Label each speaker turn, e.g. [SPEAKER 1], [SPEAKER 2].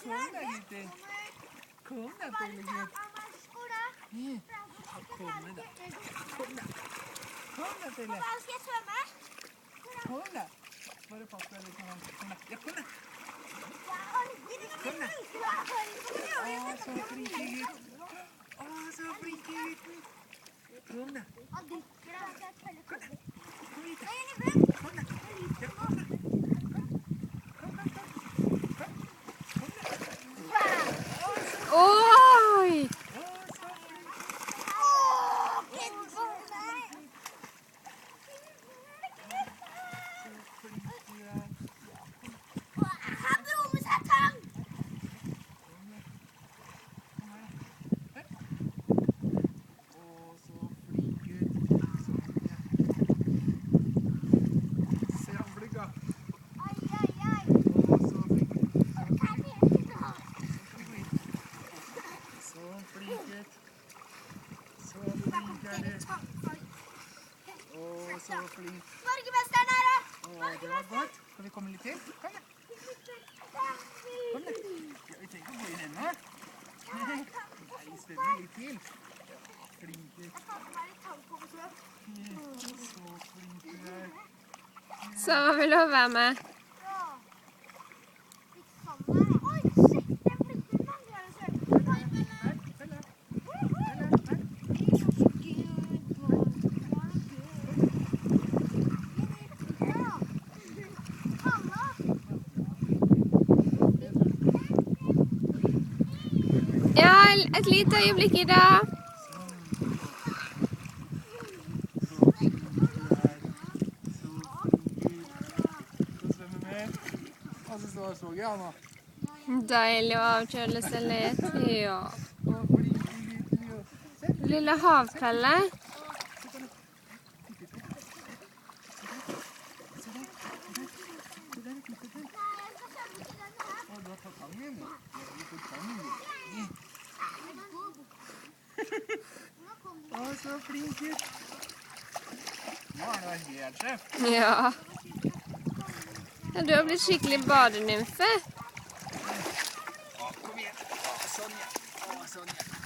[SPEAKER 1] kom da, gutter. Kom da, Pelle-gutt. Kom da. Kom da. Kom da, Pelle.
[SPEAKER 2] Hva skal jeg svømme?
[SPEAKER 1] Kom da. Bare pass deg litt. Kom da. Ja, kom da. Kom da. Å, så flinke gutt. Å, så flinke gutten. Kom da. Kom da. Kom hit da. Kom da. Ja, kom da.
[SPEAKER 3] Oi!
[SPEAKER 1] Så flink.
[SPEAKER 2] Norgemesteren her, da!
[SPEAKER 1] Å, det var godt. Skal vi komme litt til? Kom da. Kom da. Ja, vi trenger ikke å gå inn ennå. Nei, svømme litt til. Flinke. Så flink du er.
[SPEAKER 3] Sara vil også være med.
[SPEAKER 2] Oi, shit, den flytter mange ganger selv.
[SPEAKER 1] Her, Pelle.
[SPEAKER 3] Ja, et lite øyeblikk i dag. Deilig å avkjøle seg litt. Ja. Lille havpelle.
[SPEAKER 1] Å, så flink ut. Nå er det helt sjef.
[SPEAKER 3] Ja. Ja, du har blitt skikkelig badenymfe.
[SPEAKER 1] Kom igjen. Sånn, ja. Sånn, ja.